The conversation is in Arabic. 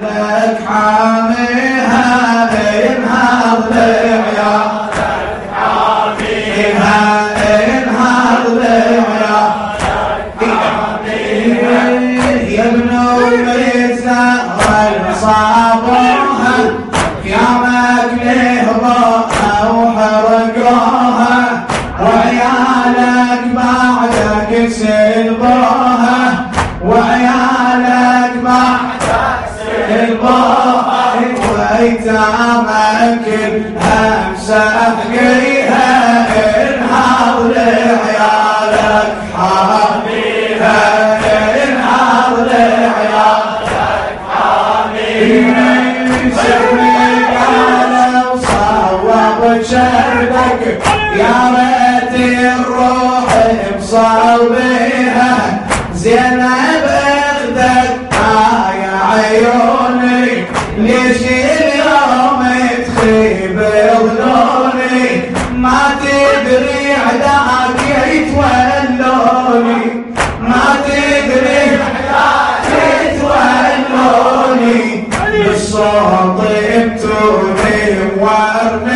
لك حاميها انهار لعيالك حاميها انهار لعيالك يا ابن الزهر صابوها يامك نهبوها وحرقوها وعيالك بعدك سلبوها وعيالك بعدك سلبوها وايتامك كلها مسحقيها انهار لعيالك حاميها انهار لعيالك حاميها سويك على وصوب شردك يا ريت الروح بصوبها زينب اخذت يا عيوني ليش اليوم تخيب ظنوني ما تدري عداك يتولوني ما تدري عداك يتولوني بالصوت يبتوني ورني